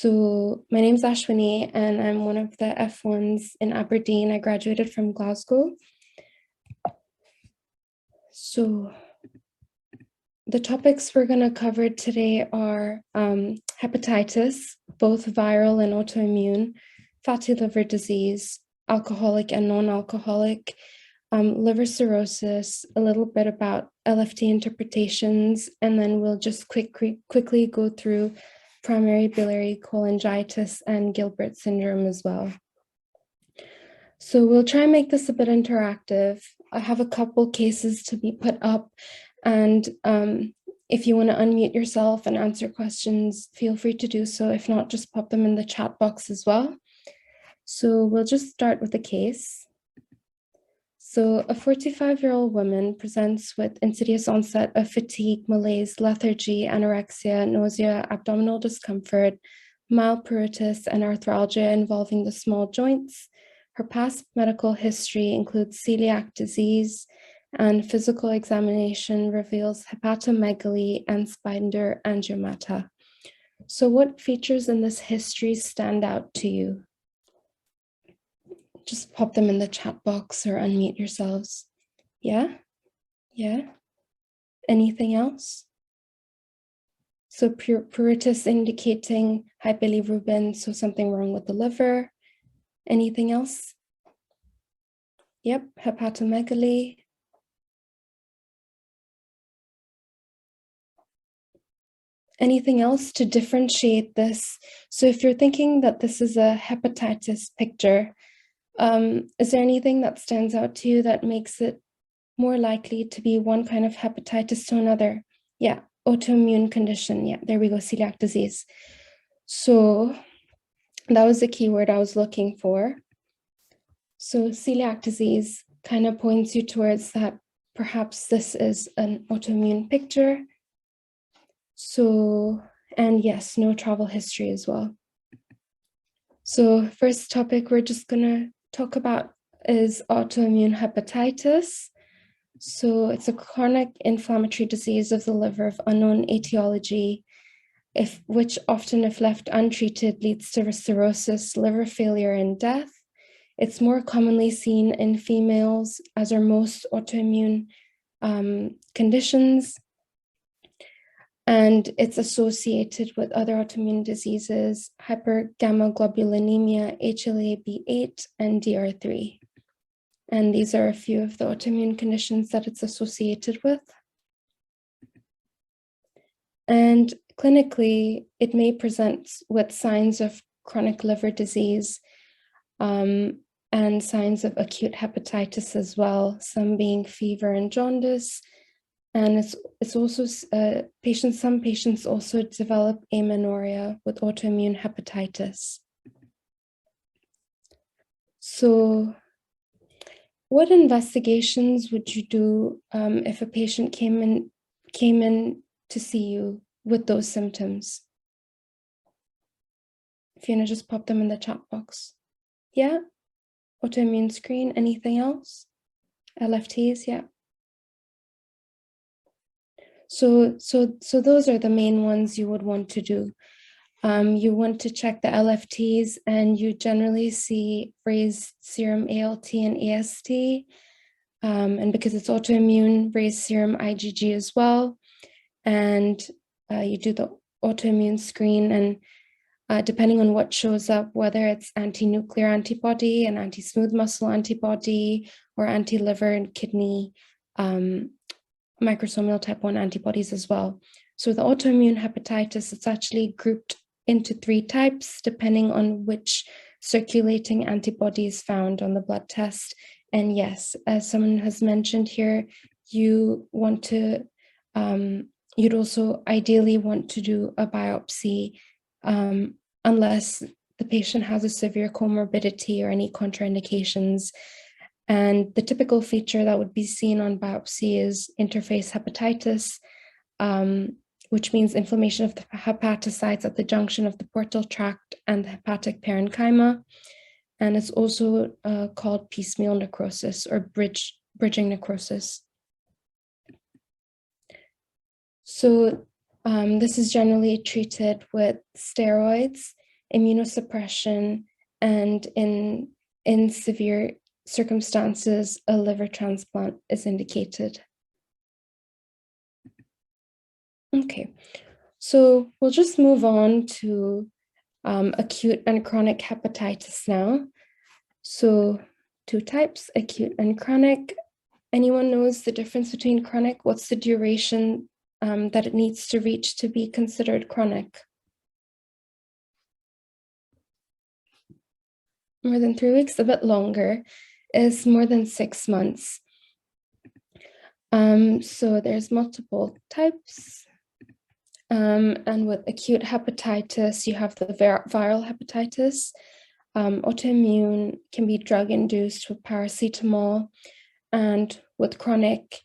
So my name is Ashwini, and I'm one of the F1s in Aberdeen. I graduated from Glasgow. So the topics we're going to cover today are hepatitis, both viral and autoimmune, fatty liver disease, alcoholic and non-alcoholic, liver cirrhosis, a little bit about LFT interpretations, and then we'll just quickly go through primary biliary cholangitis and Gilbert syndrome as well. So we'll try and make this a bit interactive. I have a couple cases to be put up, and if you want to unmute yourself and answer questions, feel free to do so. If not, just pop them in the chat box as well. So we'll just start with a case. So a 45-year-old woman presents with insidious onset of fatigue, malaise, lethargy, anorexia, nausea, abdominal discomfort, mild pruritus, and arthralgia involving the small joints. Her past medical history includes celiac disease, and physical examination reveals hepatomegaly and spider angiomata. So what features in this history stand out to you? Just pop them in the chat box or unmute yourselves. Yeah? Anything else? So pruritus indicating high bilirubin, so something wrong with the liver. Anything else? Yep, hepatomegaly. Anything else to differentiate this? So if you're thinking that this is a hepatitis picture, is there anything that stands out to you that makes it more likely to be one kind of hepatitis to another? Yeah, autoimmune condition. Yeah, there we go, celiac disease. So that was the keyword I was looking for. So celiac disease kind of points you towards that perhaps this is an autoimmune picture. So, and yes, no travel history as well. So first topic we're just gonna talk about is autoimmune hepatitis. So it's a chronic inflammatory disease of the liver of unknown etiology, which often, if left untreated, leads to cirrhosis, liver failure, and death. It's more commonly seen in females, as are most autoimmune conditions. And it's associated with other autoimmune diseases, hypergammaglobulinemia, HLA-B8, and DR3. And these are a few of the autoimmune conditions that it's associated with. And clinically, it may present with signs of chronic liver disease and signs of acute hepatitis as well, some being fever and jaundice. And it's also some patients also develop amenorrhea with autoimmune hepatitis. So what investigations would you do if a patient came in to see you with those symptoms? If you want to just pop them in the chat box. Yeah? Autoimmune screen, anything else? LFTs, yeah. So those are the main ones you would want to do. You want to check the LFTs, and you generally see raised serum ALT and AST, and because it's autoimmune, raised serum IgG as well. And you do the autoimmune screen, and depending on what shows up, whether it's anti-nuclear antibody, an anti-smooth muscle antibody, or anti-liver and kidney microsomal type 1 antibodies as well. So the autoimmune hepatitis, it's actually grouped into 3 types, depending on which circulating antibody is found on the blood test. And yes, as someone has mentioned here, you want to, you'd also ideally want to do a biopsy unless the patient has a severe comorbidity or any contraindications. And the typical feature that would be seen on biopsy is interface hepatitis, which means inflammation of the hepatocytes at the junction of the portal tract and the hepatic parenchyma. And it's also called piecemeal necrosis or bridging necrosis. So this is generally treated with steroids. immunosuppression, and in severe circumstances, a liver transplant is indicated. Okay, so we'll just move on to acute and chronic hepatitis now. So 2 types, acute and chronic. Anyone knows the difference between chronic? What's the duration that it needs to reach to be considered chronic? More than 3 weeks, a bit longer, is more than 6 months. So there's multiple types. And with acute hepatitis, you have the viral hepatitis. Autoimmune can be drug-induced with paracetamol. And with chronic,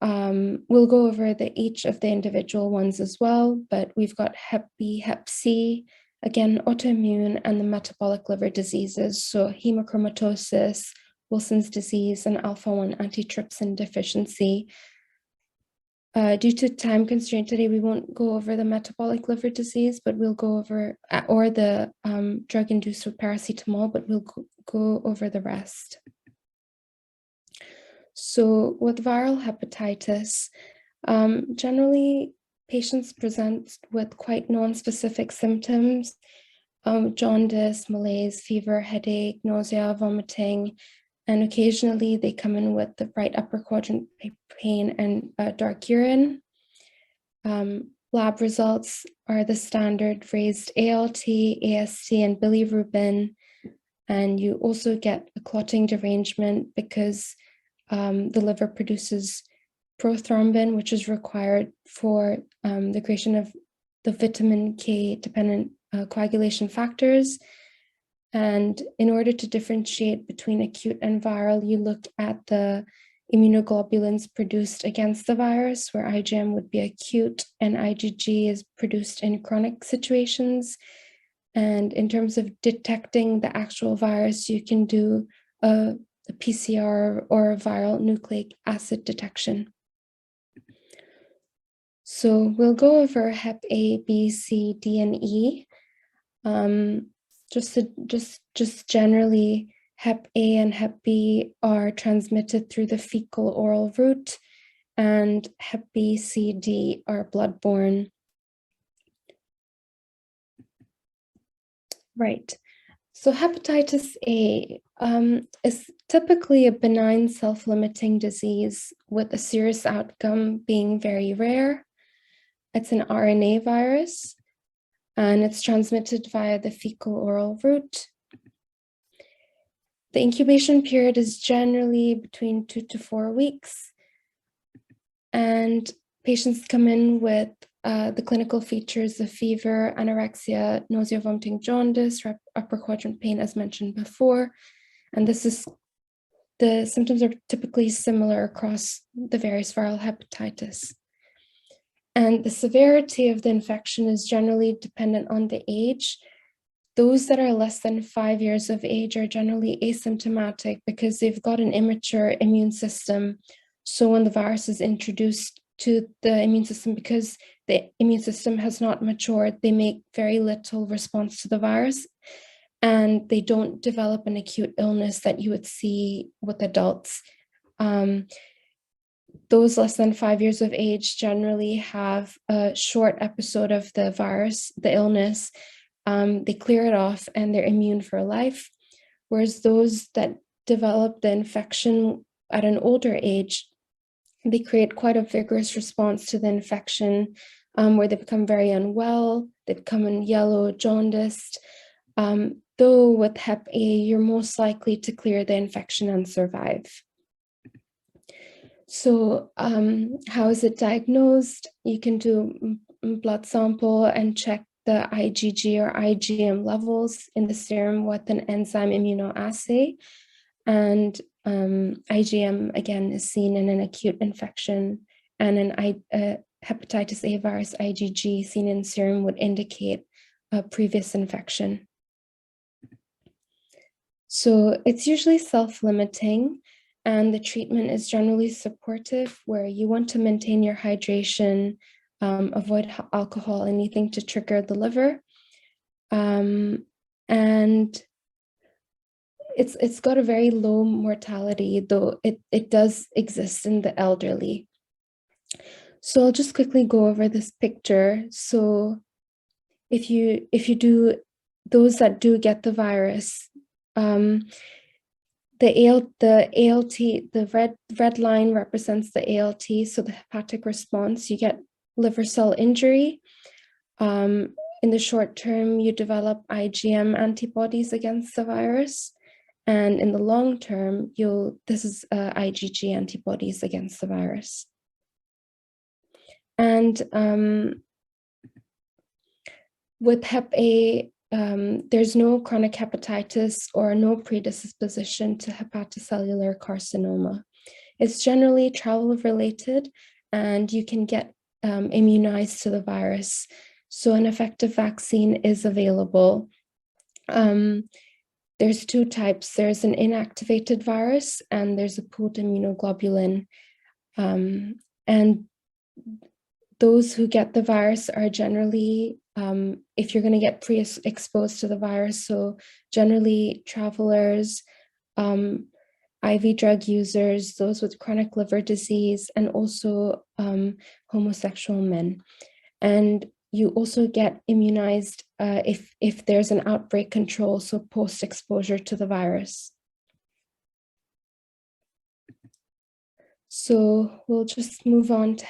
we'll go over each of the individual ones as well, but we've got Hep B, Hep C, again, autoimmune, and the metabolic liver diseases, so hemochromatosis, Wilson's disease, and alpha-1 antitrypsin deficiency. Due to time constraint today, we won't go over the metabolic liver disease, but we'll go over, or the drug-induced with paracetamol, but we'll go over the rest. So with viral hepatitis, generally patients present with quite non-specific symptoms, jaundice, malaise, fever, headache, nausea, vomiting, and occasionally they come in with the right upper quadrant pain and dark urine. Lab results are the standard raised ALT, AST, and bilirubin, and you also get a clotting derangement because the liver produces prothrombin, which is required for the creation of the vitamin K-dependent coagulation factors. And in order to differentiate between acute and viral, you look at the immunoglobulins produced against the virus, where IgM would be acute and IgG is produced in chronic situations. And in terms of detecting the actual virus, you can do a PCR or viral nucleic acid detection. So we'll go over Hep A, B, C, D, and E. Just generally, Hep A and Hep B are transmitted through the fecal oral route, and Hep B, C, D are bloodborne. Right. So hepatitis A is typically a benign self-limiting disease with a serious outcome being very rare. It's an RNA virus, and it's transmitted via the fecal oral route. The incubation period is generally between 2 to 4 weeks, and patients come in with the clinical features of fever, anorexia, nausea, vomiting, jaundice, upper quadrant pain, as mentioned before. And the symptoms are typically similar across the various viral hepatitis. And the severity of the infection is generally dependent on the age. Those that are less than 5 years of age are generally asymptomatic because they've got an immature immune system. So when the virus is introduced to the immune system, because the immune system has not matured, they make very little response to the virus, and they don't develop an acute illness that you would see with adults. Those less than 5 years of age generally have a short episode of the virus, the illness. They clear it off and they're immune for life. Whereas those that develop the infection at an older age, they create quite a vigorous response to the infection, where they become very unwell, they become in yellow, jaundiced. Though with Hep A, you're most likely to clear the infection and survive. So how is it diagnosed? You can do blood sample and check the IgG or IgM levels in the serum with an enzyme immunoassay. And IgM, again, is seen in an acute infection, and an hepatitis A virus IgG seen in serum would indicate a previous infection. So it's usually self-limiting, and the treatment is generally supportive, where you want to maintain your hydration, avoid alcohol, anything to trigger the liver. And it's got a very low mortality, though it does exist in the elderly. So I'll just quickly go over this picture. So if you do, those that do get the virus, the ALT, the red line represents the ALT, so the hepatic response. You get liver cell injury. In the short term, you develop IgM antibodies against the virus. And in the long term, this is IgG antibodies against the virus. And with Hep A, there's no chronic hepatitis or no predisposition to hepatocellular carcinoma. It's generally travel-related, and you can get immunized to the virus. So an effective vaccine is available. There's two types. There's an inactivated virus, and there's a pooled immunoglobulin. And those who get the virus are generally, if you're going to get pre-exposed to the virus, so generally travelers, IV drug users, those with chronic liver disease, and also homosexual men. And you also get immunized if there's an outbreak control, so post-exposure to the virus. So we'll just move on to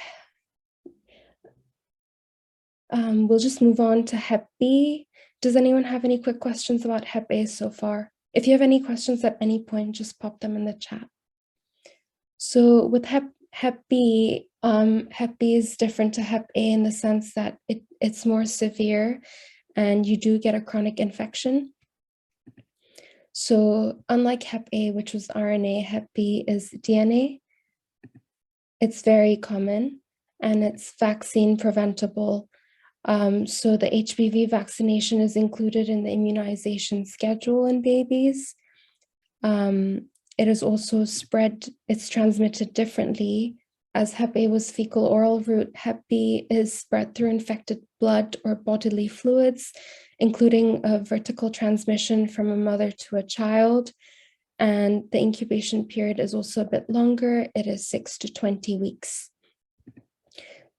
Hep B. Does anyone have any quick questions about Hep A so far? If you have any questions at any point, just pop them in the chat. So with Hep B is different to Hep A in the sense that it's more severe and you do get a chronic infection. So unlike Hep A, which was RNA, Hep B is DNA. It's very common and it's vaccine preventable. So the HPV vaccination is included in the immunization schedule in babies. It is also it's transmitted differently. As Hep A was fecal oral route, Hep B is spread through infected blood or bodily fluids, including a vertical transmission from a mother to a child. And the incubation period is also a bit longer. It is 6 to 20 weeks.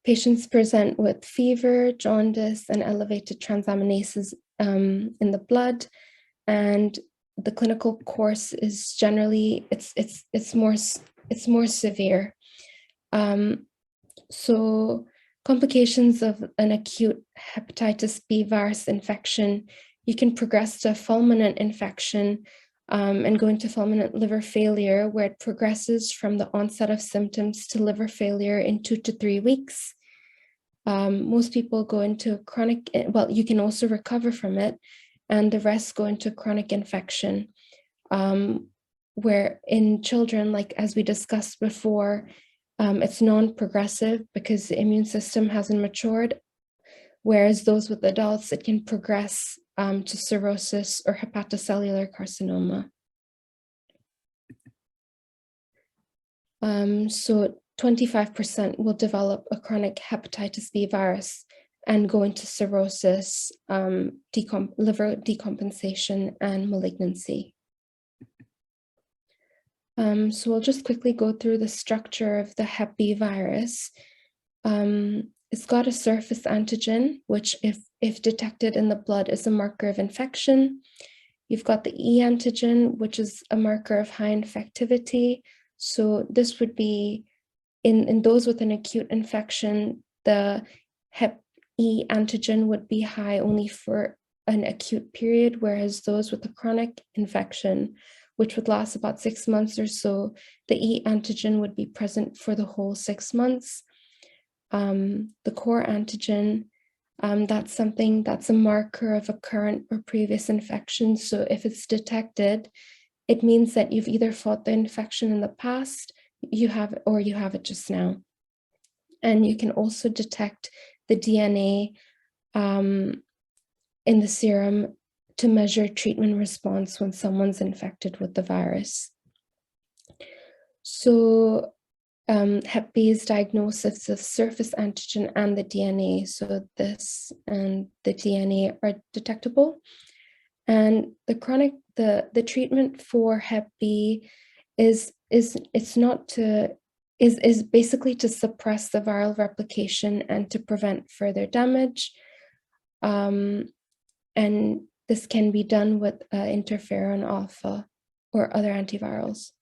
Patients present with fever, jaundice, and elevated transaminases in the blood. And the clinical course is generally, it's more severe. So complications of an acute hepatitis B virus infection, you can progress to a fulminant infection and go into fulminant liver failure, where it progresses from the onset of symptoms to liver failure in 2 to 3 weeks. Most people go into chronic, well, you can also recover from it, and the rest go into chronic infection, where in children, like as we discussed before, it's non-progressive because the immune system hasn't matured, whereas those with adults, it can progress to cirrhosis or hepatocellular carcinoma. So 25% will develop a chronic hepatitis B virus and go into cirrhosis, liver decompensation, and malignancy. So we'll just quickly go through the structure of the Hep B virus. It's got a surface antigen, which if detected in the blood is a marker of infection. You've got the E antigen, which is a marker of high infectivity. So this would be in those with an acute infection, the Hep E antigen would be high only for an acute period, whereas those with a chronic infection, which would last about 6 months or so, the E antigen would be present for the whole 6 months. The core antigen, that's a marker of a current or previous infection. So if it's detected, it means that you've either fought the infection in the past, or you have it just now. And you can also detect the DNA in the serum to measure treatment response when someone's infected with the virus. So Hep B is diagnosis of surface antigen and the DNA. So this and the DNA are detectable. And the treatment for Hep B is basically to suppress the viral replication and to prevent further damage. And this can be done with interferon alpha or other antivirals.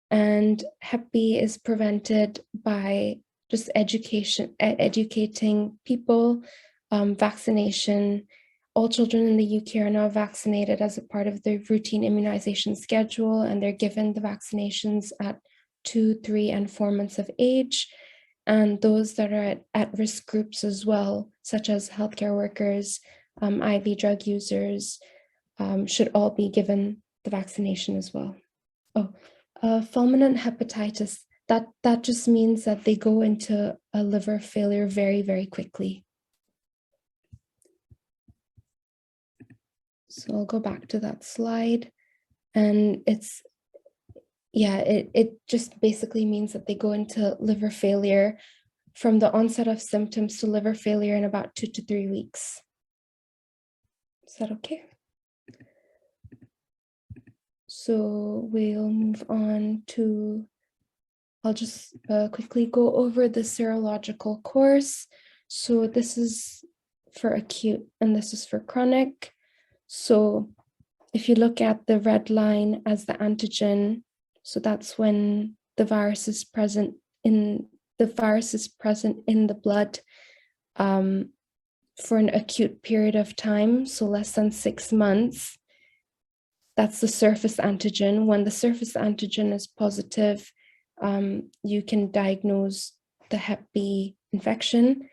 And Hep B is prevented by just educating people, vaccination. All children in the UK are now vaccinated as a part of the routine immunization schedule, and they're given the vaccinations at 2, 3, and 4 months of age. And those that are at risk groups as well, such as healthcare workers, IV drug users, should all be given the vaccination as well. Fulminant hepatitis, that just means that they go into a liver failure very, very quickly. So I'll go back to that slide, and it just basically means that they go into liver failure from the onset of symptoms to liver failure in about 2 to 3 weeks. Is that okay? So we'll move on to, I'll just quickly go over the serological course. So this is for acute and this is for chronic. So if you look at the red line as the antigen, so that's when the virus is present in the blood for an acute period of time, so less than 6 months. That's the surface antigen. When the surface antigen is positive, you can diagnose the Hep B infection.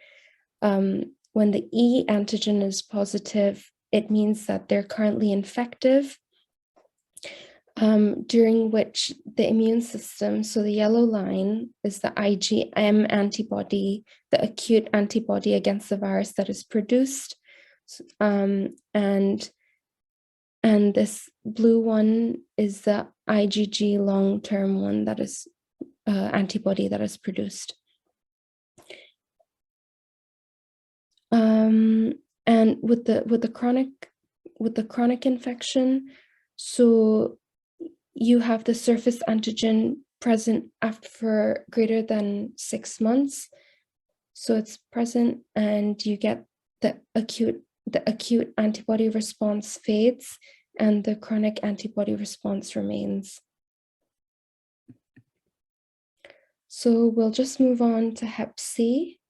When the E antigen is positive, it means that they're currently infective, during which the immune system, so the yellow line is the IgM antibody, the acute antibody against the virus that is produced. And this blue one is the IgG long-term one, that is antibody that is produced. And with the chronic infection, so you have the surface antigen present after greater than 6 months. So it's present, and you get the acute antibody response fades and the chronic antibody response remains. So we'll just move on to Hep C.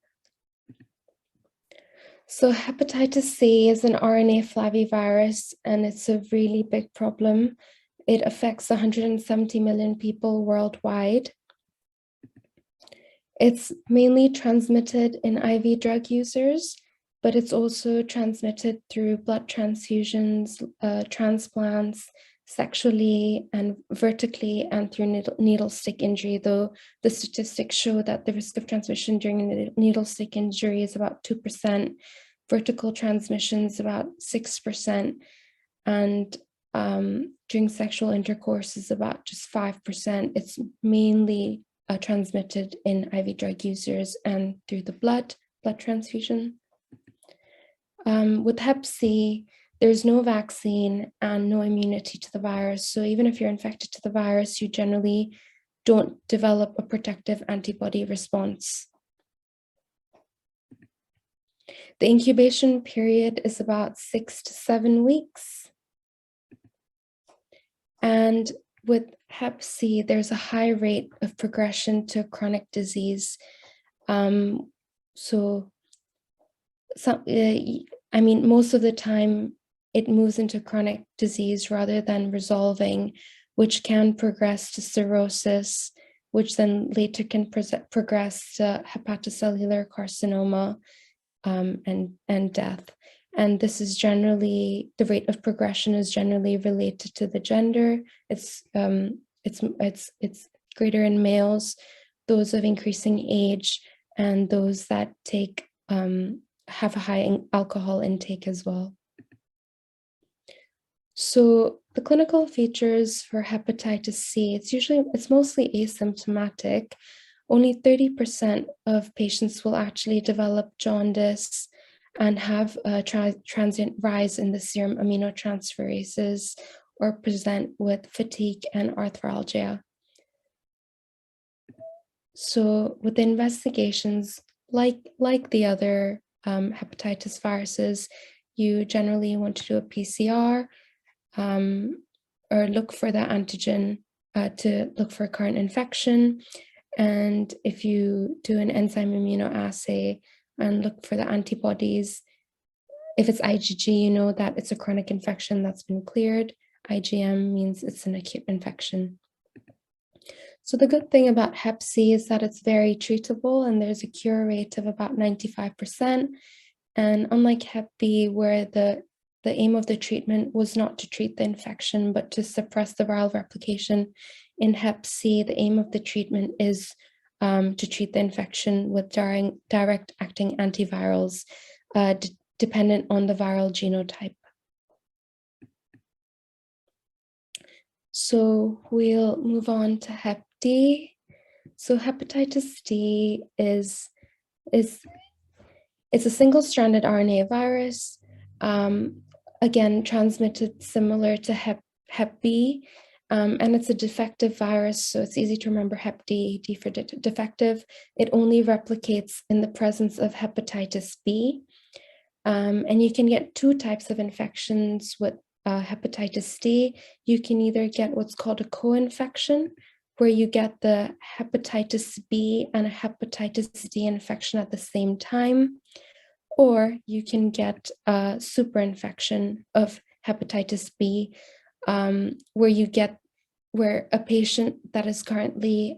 So hepatitis C is an RNA flavivirus, and it's a really big problem. It affects 170 million people worldwide. It's mainly transmitted in IV drug users, but it's also transmitted through blood transfusions, transplants, sexually and vertically, and through needle stick injury, though the statistics show that the risk of transmission during a needle stick injury is about 2%, vertical transmissions about 6%, and during sexual intercourse is about just 5%. It's mainly transmitted in IV drug users and through the blood transfusion. With Hep C, there's no vaccine and no immunity to the virus. So even if you're infected to the virus, you generally don't develop a protective antibody response. The incubation period is about 6 to 7 weeks. And with Hep C, there's a high rate of progression to chronic disease. Most of the time it moves into chronic disease rather than resolving, which can progress to cirrhosis, which then later can progress to hepatocellular carcinoma and death. And this is generally, the rate of progression is generally related to the gender. It's greater in males, those of increasing age, and those that have a high alcohol intake as well. So the clinical features for hepatitis C, it's mostly asymptomatic. Only 30% of patients will actually develop jaundice and have a transient rise in the serum aminotransferases or present with fatigue and arthralgia. So with the investigations, like the other hepatitis viruses, you generally want to do a PCR or look for the antigen to look for current infection. And if you do an enzyme immunoassay and look for the antibodies, if it's IgG, you know that it's a chronic infection that's been cleared. IgM means it's an acute infection. So the good thing about Hep C is that it's very treatable and there's a cure rate of about 95%. And unlike Hep B, where the aim of the treatment was not to treat the infection, but to suppress the viral replication, in Hep C, the aim of the treatment is to treat the infection with direct-acting antivirals dependent on the viral genotype. So we'll move on to Hep D. So hepatitis D is it's a single-stranded RNA virus, again, transmitted similar to Hep B, and it's a defective virus, so it's easy to remember Hep D, D for defective. It only replicates in the presence of hepatitis B, and you can get two types of infections with hepatitis D. You can either get what's called a co-infection, where you get the hepatitis B and a hepatitis D infection at the same time, or you can get a superinfection of hepatitis B, where a patient that is currently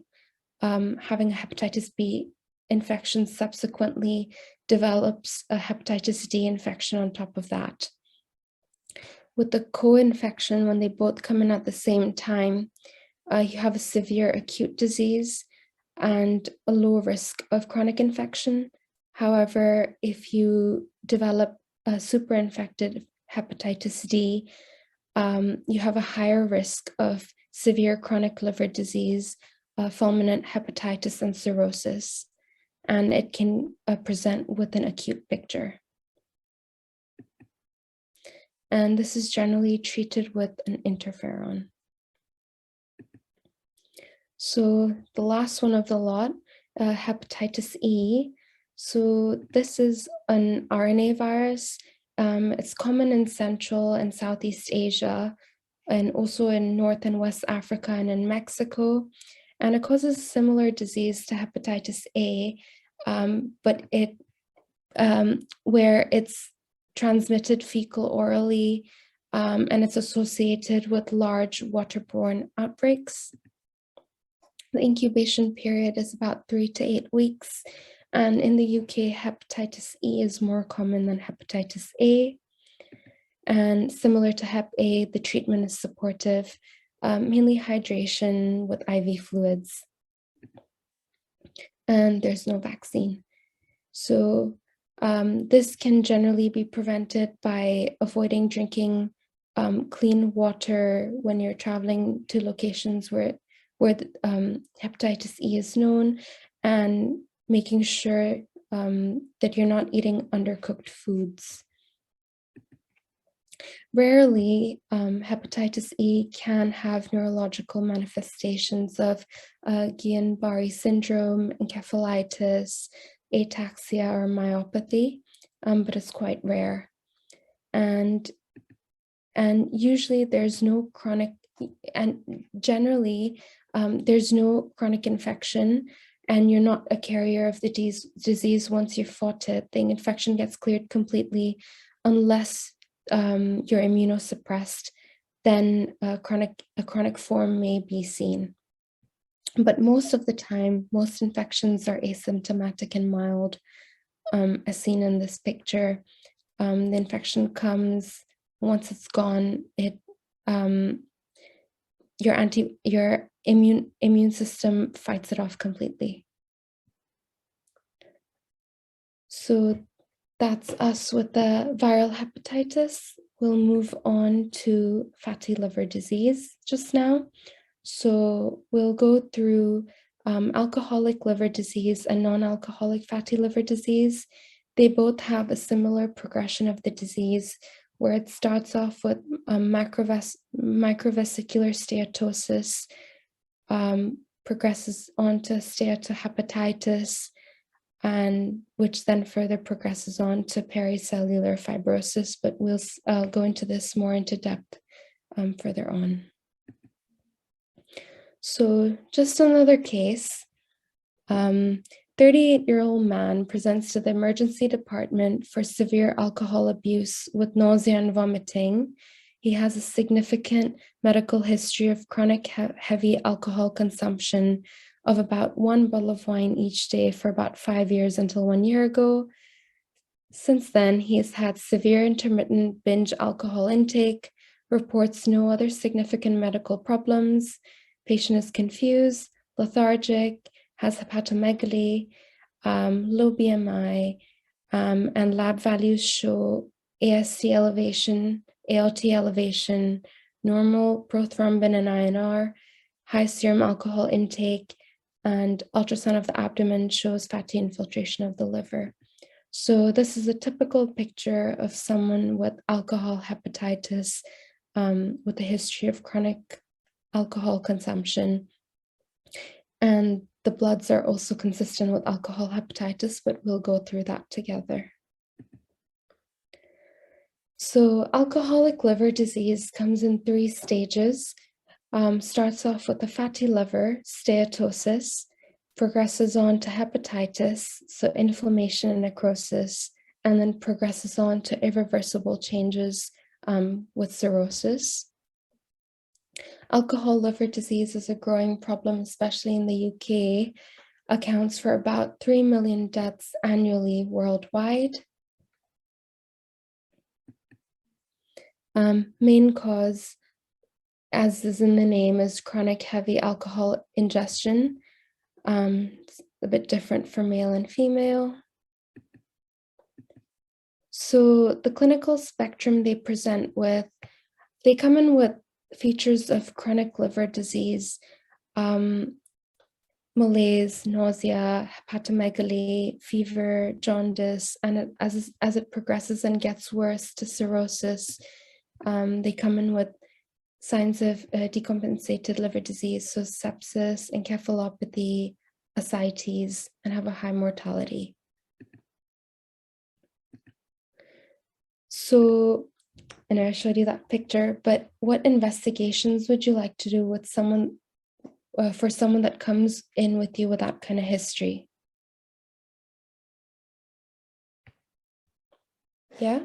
having a hepatitis B infection subsequently develops a hepatitis D infection on top of that. With the co-infection, when they both come in at the same time, you have a severe acute disease and a low risk of chronic infection. However, if you develop a superinfected hepatitis D, you have a higher risk of severe chronic liver disease, fulminant hepatitis, and cirrhosis, and it can present with an acute picture. And this is generally treated with an interferon. So the last one of the lot, hepatitis E. So this is an RNA virus. It's common in Central and Southeast Asia, and also in North and West Africa and in Mexico. And it causes similar disease to hepatitis A, but where it's transmitted fecal orally, and it's associated with large waterborne outbreaks. The incubation period is about 3 to 8 weeks. And in the UK, hepatitis E is more common than hepatitis A. And similar to Hep A, the treatment is supportive, mainly hydration with IV fluids. And there's no vaccine. So this can generally be prevented by avoiding drinking clean water when you're traveling to locations where hepatitis E is known, and making sure that you're not eating undercooked foods. Rarely, hepatitis E can have neurological manifestations of Guillain-Barré syndrome, encephalitis, ataxia, or myopathy, but it's quite rare. And usually there's no chronic, and generally there's no chronic infection, and you're not a carrier of the disease once you've fought it. The infection gets cleared completely unless you're immunosuppressed, then a chronic form may be seen. But most of the time, most infections are asymptomatic and mild, as seen in this picture. The infection comes, once it's gone, your immune system fights it off completely. So that's us with the viral hepatitis. we'll move on to fatty liver disease just now. So we'll go through alcoholic liver disease and non-alcoholic fatty liver disease. They both have a similar progression of the disease, where it starts off with microvesicular steatosis, progresses on to steatohepatitis, and which then further progresses on to pericellular fibrosis, but we'll go into this more into depth further on. So just another case, 38-year-old man presents to the emergency department for severe alcohol abuse with nausea and vomiting. He has a significant medical history of chronic heavy alcohol consumption of about 1 bottle of wine each day for about 5 years until 1 year ago. Since then, he has had severe intermittent binge alcohol intake, reports no other significant medical problems. Patient is confused, lethargic, has hepatomegaly, low BMI, and lab values show AST elevation, ALT elevation, normal prothrombin and INR, high serum alcohol intake, and ultrasound of the abdomen shows fatty infiltration of the liver. So this is a typical picture of someone with alcohol hepatitis with a history of chronic alcohol consumption. And the bloods are also consistent with alcohol hepatitis, but we'll go through that together. So alcoholic liver disease comes in 3 stages. Starts off with the fatty liver, steatosis, progresses on to hepatitis, so inflammation and necrosis, and then progresses on to irreversible changes with cirrhosis. Alcohol liver disease is a growing problem, especially in the UK, accounts for about 3 million deaths annually worldwide. Main cause, as is in the name, is chronic heavy alcohol ingestion. It's a bit different for male and female. So the clinical spectrum they present with, they come in with features of chronic liver disease, malaise, nausea, hepatomegaly, fever, jaundice, and as it progresses and gets worse to cirrhosis, they come in with signs of decompensated liver disease, so sepsis, encephalopathy, ascites, and have a high mortality. So, and I showed you that picture, but what investigations would you like to do with someone, for someone that comes in with you with that kind of history? Yeah.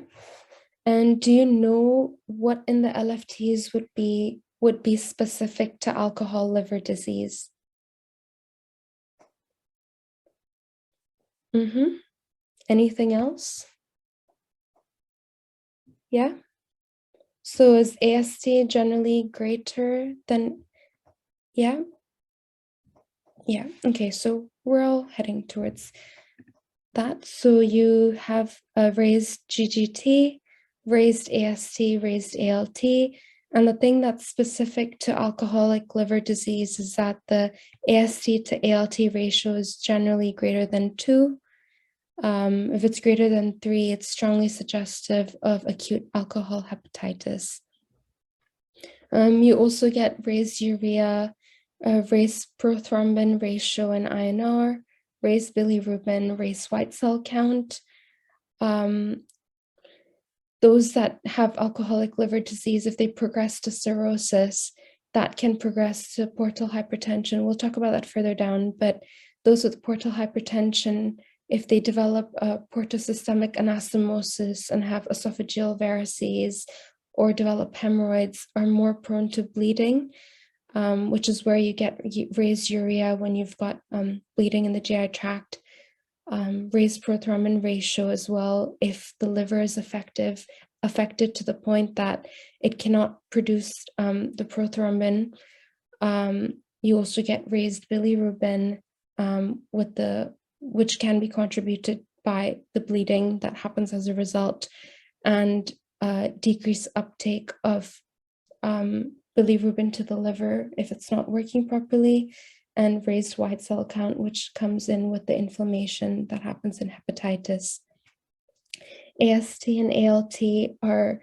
And do you know what in the LFTs would be specific to alcohol liver disease? Anything else? Yeah. So is AST generally greater than, yeah? Yeah, okay, so we're all heading towards that. So you have a raised GGT, raised AST, raised ALT, and the thing that's specific to alcoholic liver disease is that the AST to ALT ratio is generally greater than 2. If it's greater than 3, it's strongly suggestive of acute alcohol hepatitis. You also get raised urea, raised prothrombin ratio and INR, raised bilirubin, raised white cell count. Those that have alcoholic liver disease, if they progress to cirrhosis, that can progress to portal hypertension. We'll talk about that further down, but those with portal hypertension, if they develop a protosystemic anastomosis and have esophageal varices or develop hemorrhoids, are more prone to bleeding, which is where you get raised urea when you've got bleeding in the GI tract, raised prothrombin ratio as well. If the liver is affected to the point that it cannot produce the prothrombin, you also get raised bilirubin which can be contributed by the bleeding that happens as a result. And decreased uptake of bilirubin to the liver if it's not working properly, and raised white cell count, which comes in with the inflammation that happens in hepatitis. AST and ALT are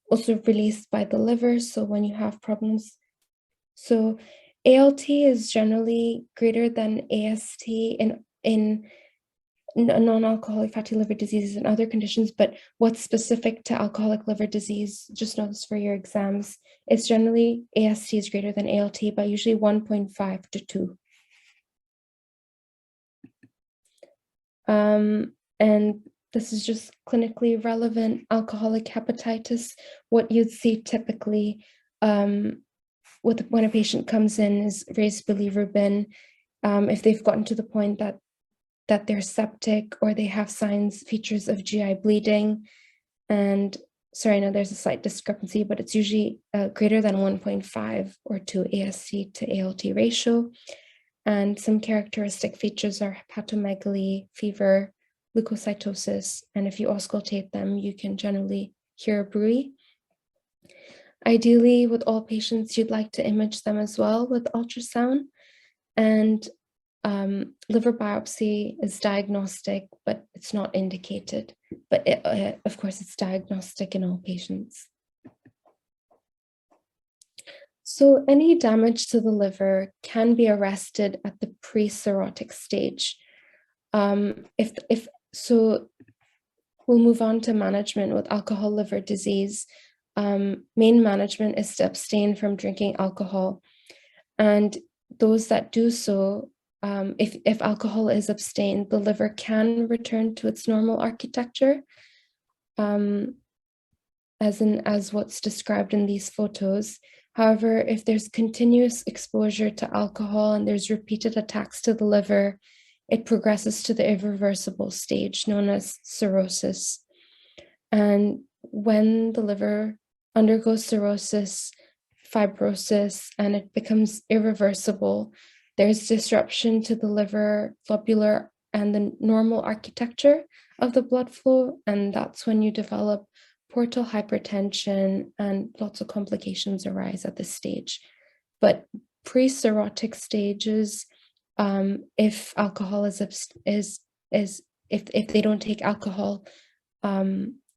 also released by the liver. So when you have problems, so ALT is generally greater than AST in non-alcoholic fatty liver diseases and other conditions, but what's specific to alcoholic liver disease, just know this for your exams, it's generally AST is greater than ALT by usually 1.5 to 2. And this is just clinically relevant alcoholic hepatitis. What you'd see typically when a patient comes in is raised bilirubin. If they've gotten to the point that they're septic or they have features of GI bleeding. And sorry, I know there's a slight discrepancy, but it's usually greater than 1.5 or 2 AST to ALT ratio. And some characteristic features are hepatomegaly, fever, leukocytosis, and if you auscultate them, you can generally hear a bruit. Ideally, with all patients, you'd like to image them as well with ultrasound. And liver biopsy is diagnostic, but it's not indicated. But of course, it's diagnostic in all patients. So any damage to the liver can be arrested at the pre-cirrhotic stage. So we'll move on to management with alcohol liver disease. Main management is to abstain from drinking alcohol. And those that do so, if alcohol is abstained, the liver can return to its normal architecture, as what's described in these photos. However, if there's continuous exposure to alcohol and there's repeated attacks to the liver, it progresses to the irreversible stage known as cirrhosis. And when the liver undergoes cirrhosis, fibrosis, and it becomes irreversible, there's disruption to the liver, globular, and the normal architecture of the blood flow, and that's when you develop portal hypertension and lots of complications arise at this stage. But pre-cirrhotic stages, if alcohol if they don't take alcohol,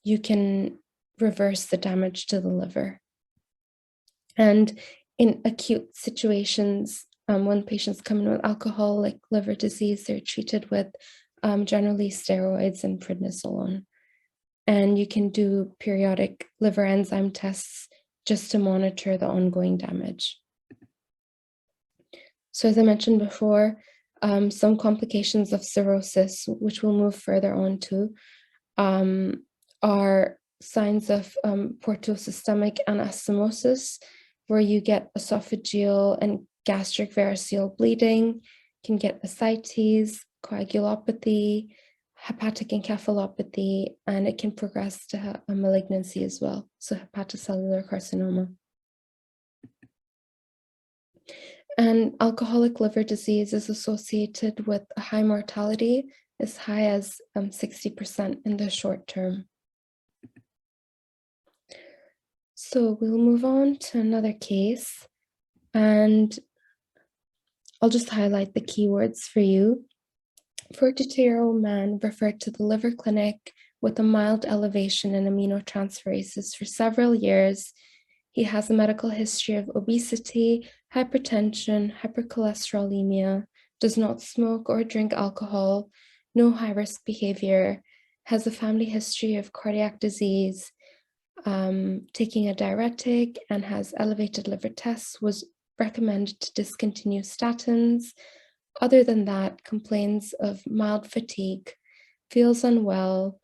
you can reverse the damage to the liver. And in acute situations, when patients come in with alcoholic liver disease, they're treated with generally steroids and prednisolone. And you can do periodic liver enzyme tests just to monitor the ongoing damage. So as I mentioned before, some complications of cirrhosis, which we'll move further on to, are signs of protosystemic anastomosis, where you get esophageal and gastric variceal bleeding, can get ascites, coagulopathy, hepatic encephalopathy, and it can progress to a malignancy as well, so hepatocellular carcinoma. And alcoholic liver disease is associated with a high mortality, as high as 60% in the short term. So we'll move on to another case, and I'll just highlight the keywords for you. 42-year-old man referred to the liver clinic with a mild elevation in aminotransferases for several years. He has a medical history of obesity, hypertension, hypercholesterolemia, does not smoke or drink alcohol, no high-risk behavior, has a family history of cardiac disease, taking a diuretic, and has elevated liver tests, was recommended to discontinue statins. Other than that, complains of mild fatigue, feels unwell,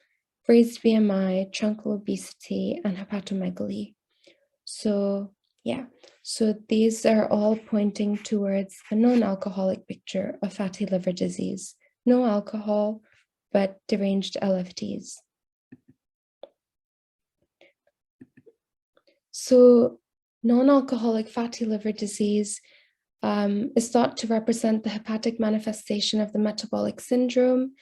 raised BMI, truncal obesity, and hepatomegaly. So yeah, so these are all pointing towards a non-alcoholic picture of fatty liver disease. No alcohol, but deranged LFTs. So non-alcoholic fatty liver disease is thought to represent the hepatic manifestation of the metabolic syndrome.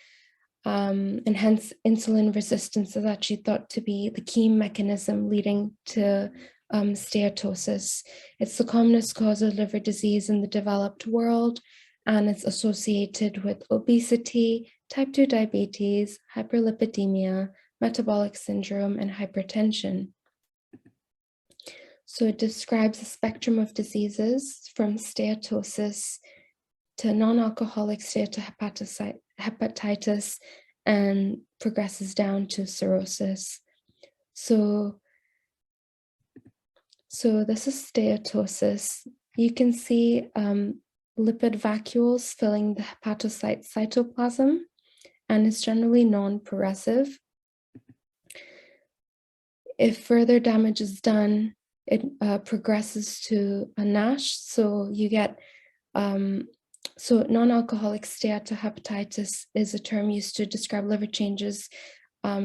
and hence insulin resistance is actually thought to be the key mechanism leading to steatosis. It's the commonest cause of liver disease in the developed world, and it's associated with obesity, type 2 diabetes, hyperlipidemia, metabolic syndrome, and hypertension. So it describes a spectrum of diseases from steatosis to non-alcoholic steatohepatitis and progresses down to cirrhosis. So this is steatosis. You can see lipid vacuoles filling the hepatocyte cytoplasm, and it's generally non-progressive. If further damage is done, it progresses to a NASH. So you get so non-alcoholic steatohepatitis is a term used to describe liver changes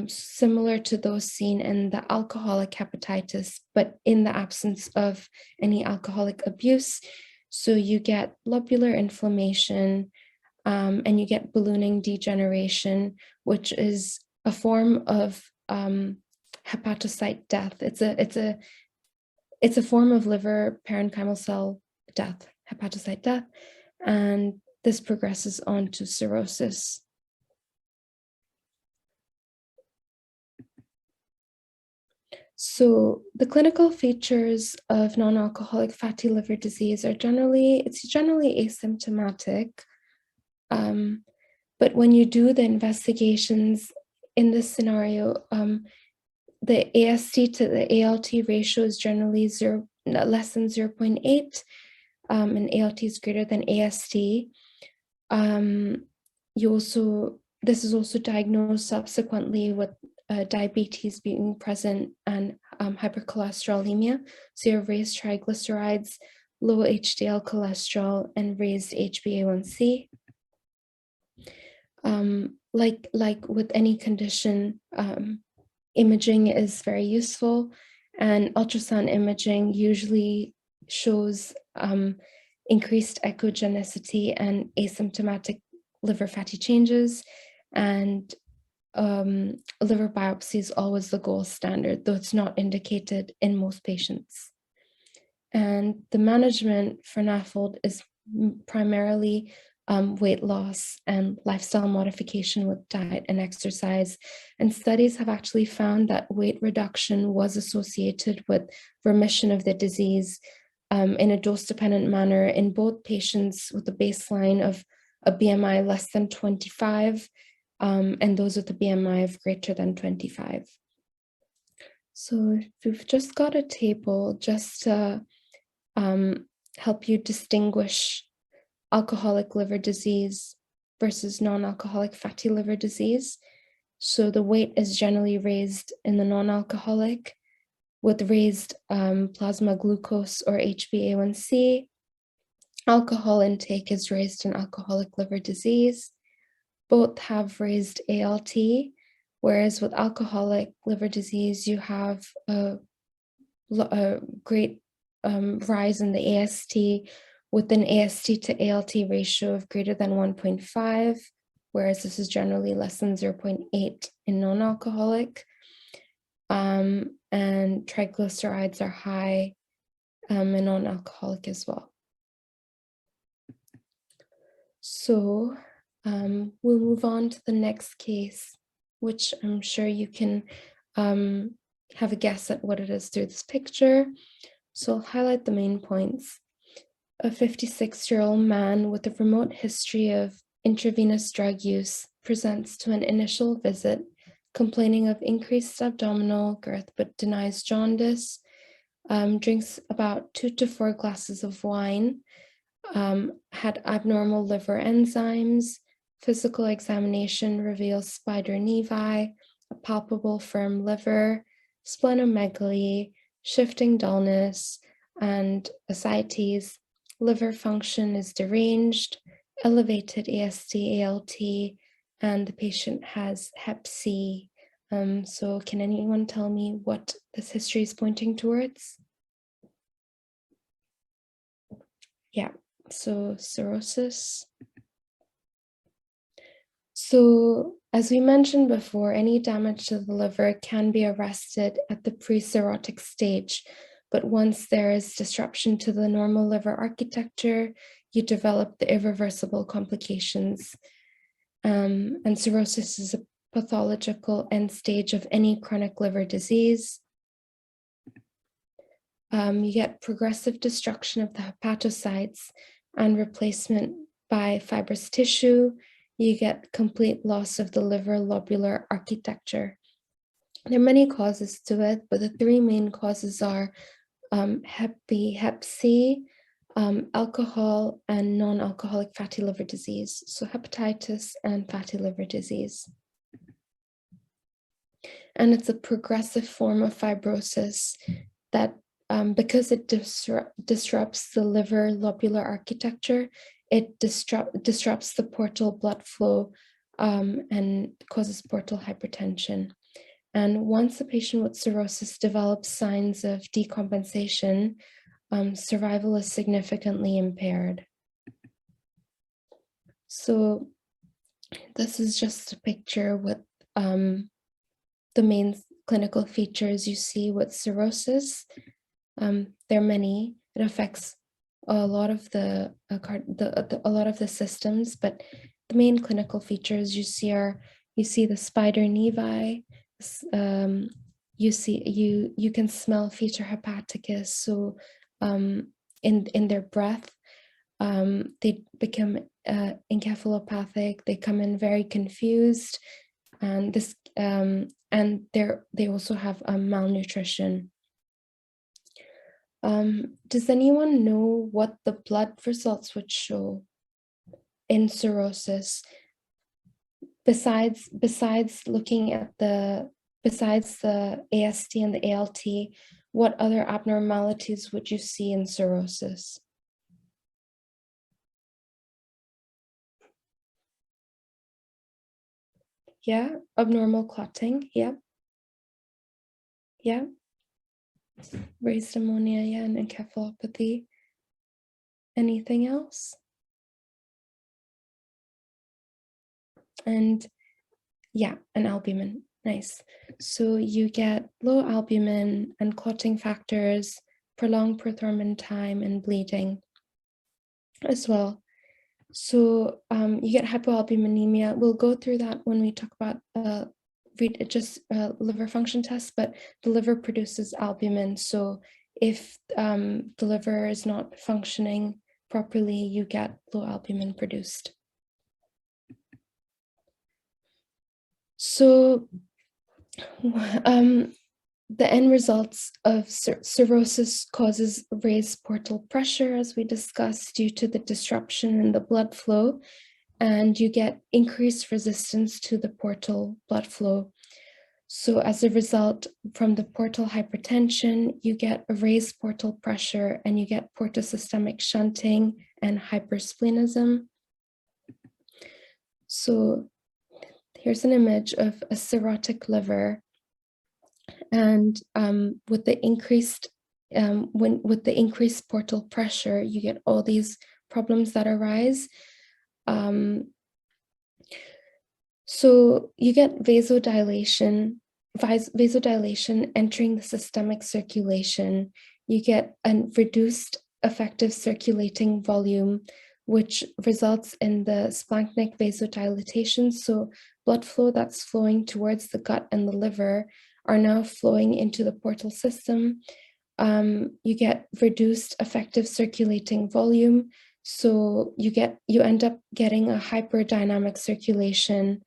similar to those seen in the alcoholic hepatitis, but in the absence of any alcoholic abuse. So you get lobular inflammation and you get ballooning degeneration, which is a form of hepatocyte death. It's a form of liver parenchymal cell death, hepatocyte death, and this progresses on to cirrhosis. So the clinical features of non-alcoholic fatty liver disease are generally asymptomatic, but when you do the investigations in this scenario, the AST to the ALT ratio is generally less than 0.8, and ALT is greater than AST. This is also diagnosed subsequently with diabetes being present and hypercholesterolemia. So you have raised triglycerides, low HDL cholesterol, and raised HbA1c. Like with any condition, imaging is very useful, and ultrasound imaging usually shows increased echogenicity and asymptomatic liver fatty changes, and liver biopsy is always the gold standard, though it's not indicated in most patients. And the management for NAFLD is primarily weight loss and lifestyle modification with diet and exercise. And studies have actually found that weight reduction was associated with remission of the disease in a dose-dependent manner in both patients with a baseline of a BMI less than 25 and those with a BMI of greater than 25. So we've just got a table just to help you distinguish alcoholic liver disease versus non-alcoholic fatty liver disease. So the weight is generally raised in the non-alcoholic with raised plasma glucose or HbA1c. Alcohol intake is raised in alcoholic liver disease. Both have raised ALT, whereas with alcoholic liver disease, you have a great rise in the AST with an AST to ALT ratio of greater than 1.5, whereas this is generally less than 0.8 in non-alcoholic. And triglycerides are high in non-alcoholic as well. So we'll move on to the next case, which I'm sure you can have a guess at what it is through this picture. So I'll highlight the main points. A 56-year-old man with a remote history of intravenous drug use presents to an initial visit complaining of increased abdominal girth but denies jaundice, drinks about 2 to 4 glasses of wine, had abnormal liver enzymes. Physical examination reveals spider nevi, a palpable firm liver, splenomegaly, shifting dullness, and ascites. Liver function is deranged, elevated AST, ALT, and the patient has Hep C. So can anyone tell me what this history is pointing towards? Yeah, so cirrhosis. So, as we mentioned before, any damage to the liver can be arrested at the pre-cirrhotic stage, but once there is disruption to the normal liver architecture, you develop the irreversible complications. And cirrhosis is a pathological end stage of any chronic liver disease. You get progressive destruction of the hepatocytes and replacement by fibrous tissue. You get complete loss of the liver lobular architecture. There are many causes to it, but the three main causes are Hep C, alcohol, and non-alcoholic fatty liver disease. So hepatitis and fatty liver disease. And it's a progressive form of fibrosis that because it disrupts the liver lobular architecture, it disrupts the portal blood flow and causes portal hypertension. And once a patient with cirrhosis develops signs of decompensation, survival is significantly impaired. So this is just a picture with the main clinical features you see with cirrhosis. There are many. It affects a lot of the systems, but the main clinical features you see are the spider nevi. You can smell fetor hepaticus. So in their breath, they become encephalopathic. They come in very confused, and this and they also have malnutrition. Does anyone know what the blood results would show in cirrhosis? Besides looking at the AST and the ALT, what other abnormalities would you see in cirrhosis? Yeah, abnormal clotting. Yeah. Yeah. Raised ammonia, yeah, and encephalopathy. Anything else? And yeah, an albumin. Nice. So you get low albumin and clotting factors, prolonged prothrombin time, and bleeding as well. So you get hypoalbuminemia. We'll go through that when we talk about liver function tests, but the liver produces albumin. So if the liver is not functioning properly, you get low albumin produced. So the end results of cirrhosis causes raised portal pressure, as we discussed, due to the disruption in the blood flow, and you get increased resistance to the portal blood flow. So as a result, from the portal hypertension, you get a raised portal pressure and you get protosystemic shunting and hypersplenism. So here's an image of a cirrhotic liver. And with the increased portal pressure, you get all these problems that arise. So you get vasodilation entering the systemic circulation. You get a reduced effective circulating volume, which results in the splanchnic vasodilatation. So blood flow that's flowing towards the gut and the liver are now flowing into the portal system. You get reduced effective circulating volume. So you end up getting a hyperdynamic circulation,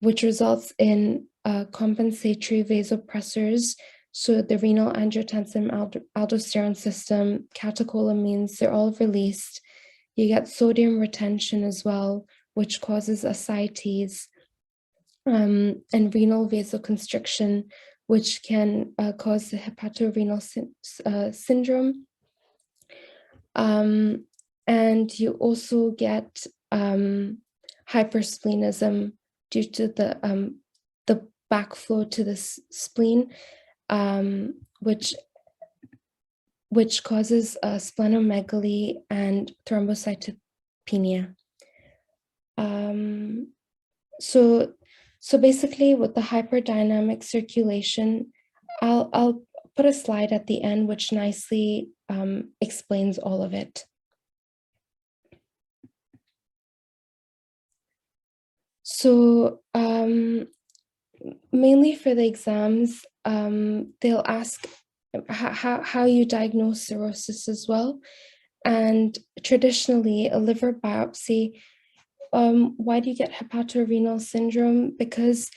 which results in compensatory vasopressors. So the renal angiotensin aldosterone system, catecholamines, they're all released. You get sodium retention as well, which causes ascites, and renal vasoconstriction, which can cause the hepatorenal syndrome. And you also get hypersplenism due to the backflow to the spleen, which causes splenomegaly and thrombocytopenia. So basically with the hyperdynamic circulation, I'll put a slide at the end which nicely explains all of it. So mainly for the exams, they'll ask how you diagnose cirrhosis as well. And traditionally, a liver biopsy, why do you get hepatorenal syndrome? Because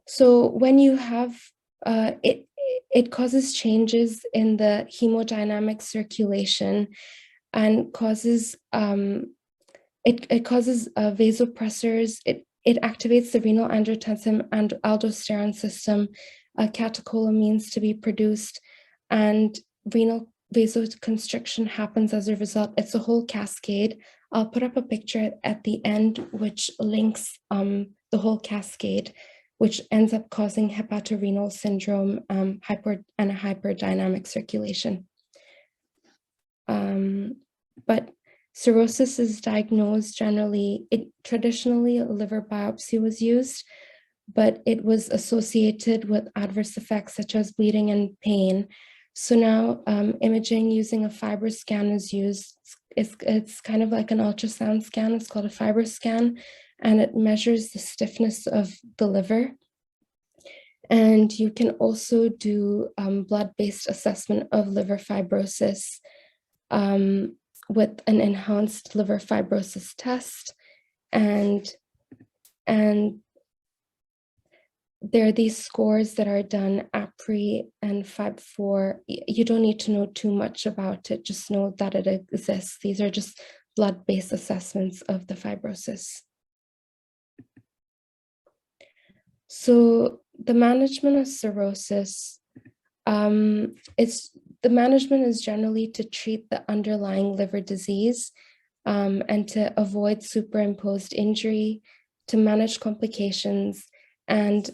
so when you have it causes changes in the hemodynamic circulation and causes it causes vasopressors. It activates the renal angiotensin and aldosterone system, catecholamines to be produced, and renal vasoconstriction happens as a result. It's a whole cascade. I'll put up a picture at the end which links the whole cascade, which ends up causing hepatorenal syndrome, and a hyperdynamic circulation. But cirrhosis is diagnosed generally, traditionally a liver biopsy was used, but it was associated with adverse effects such as bleeding and pain. So now imaging using a FibroScan is used. It's kind of like an ultrasound scan. It's called a FibroScan, and it measures the stiffness of the liver. And you can also do blood-based assessment of liver fibrosis with an enhanced liver fibrosis test. And there are these scores that are done APRI and FIB4. You don't need to know too much about it, just know that it exists. These are just blood-based assessments of the fibrosis. So the management of cirrhosis, the management is generally to treat the underlying liver disease and to avoid superimposed injury, to manage complications, and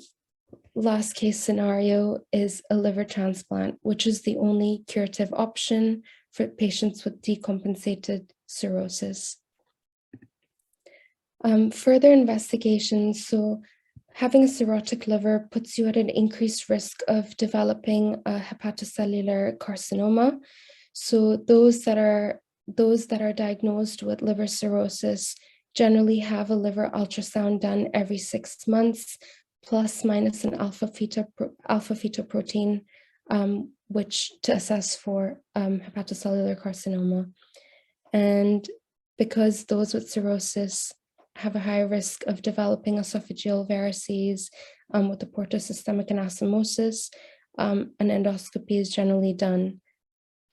last case scenario is a liver transplant, which is the only curative option for patients with decompensated cirrhosis. Further investigations, so having a cirrhotic liver puts you at an increased risk of developing a hepatocellular carcinoma. So those that are diagnosed with liver cirrhosis generally have a liver ultrasound done every 6 months, plus minus an alpha fetoprotein, which to assess for hepatocellular carcinoma. And because those with cirrhosis have a higher risk of developing esophageal varices with the protosystemic anastomosis, an endoscopy is generally done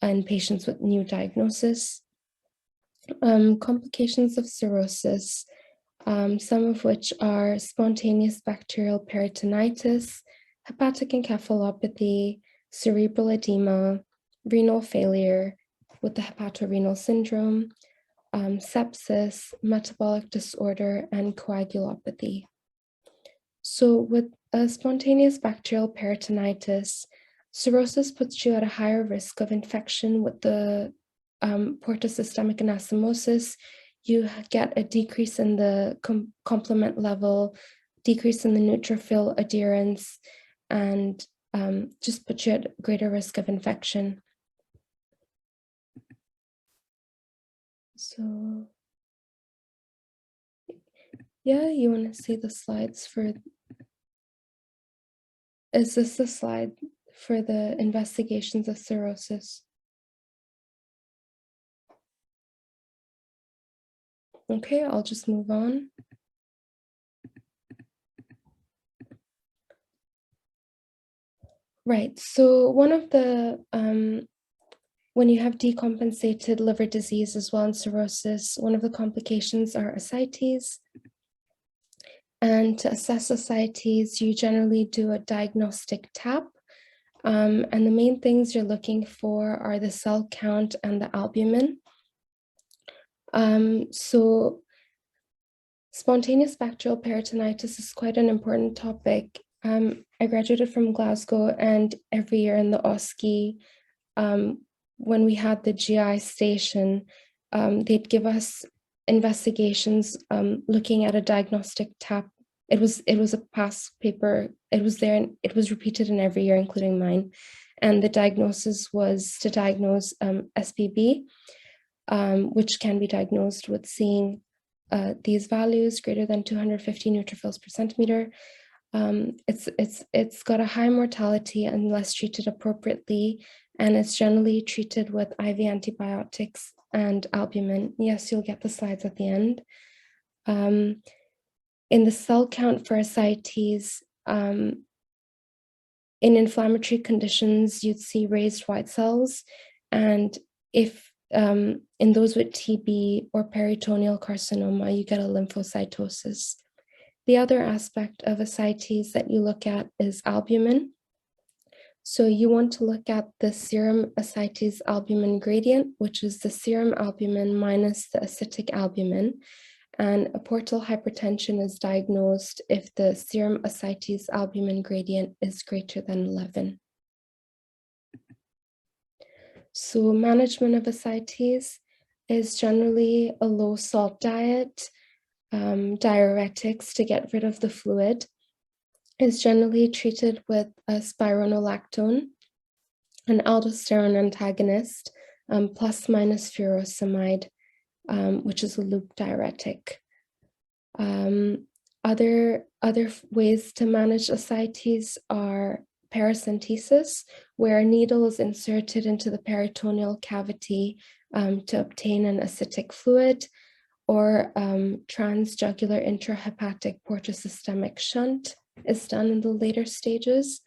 in patients with new diagnosis. Complications of cirrhosis, some of which are spontaneous bacterial peritonitis, hepatic encephalopathy, cerebral edema, renal failure with the hepatorenal syndrome, sepsis, metabolic disorder, and coagulopathy. So with a spontaneous bacterial peritonitis, cirrhosis puts you at a higher risk of infection with the protosystemic anastomosis. You get a decrease in the complement level, decrease in the neutrophil adherence, and just puts you at greater risk of infection. So, yeah, you want to see the slides for, is this the slide for the investigations of cirrhosis? Okay, I'll just move on. Right, so one of the, when you have decompensated liver disease as well and cirrhosis, one of the complications are ascites. And to assess ascites, you generally do a diagnostic tap. And the main things you're looking for are the cell count and the albumin. So spontaneous bacterial peritonitis is quite an important topic. I graduated from Glasgow, and every year in the OSCE, when we had the GI station, they'd give us investigations looking at a diagnostic tap. It was a past paper. It was there and it was repeated in every year, including mine. And the diagnosis was to diagnose HPB, which can be diagnosed with seeing these values greater than 250 neutrophils per centimeter. It's got a high mortality unless treated appropriately, and it's generally treated with IV antibiotics and albumin. Yes, you'll get the slides at the end. In the cell count for ascites, in inflammatory conditions, you'd see raised white cells, and if in those with TB or peritoneal carcinoma, you get a lymphocytosis. The other aspect of ascites that you look at is albumin. So you want to look at the serum ascites albumin gradient, which is the serum albumin minus the acidic albumin. And a portal hypertension is diagnosed if the serum ascites albumin gradient is greater than 11. So management of ascites is generally a low salt diet, diuretics to get rid of the fluid, is generally treated with a spironolactone, an aldosterone antagonist, plus minus furosemide, which is a loop diuretic. Other ways to manage ascites are paracentesis, where a needle is inserted into the peritoneal cavity to obtain an acidic fluid, or transjugular intrahepatic protosystemic shunt is done in the later stages.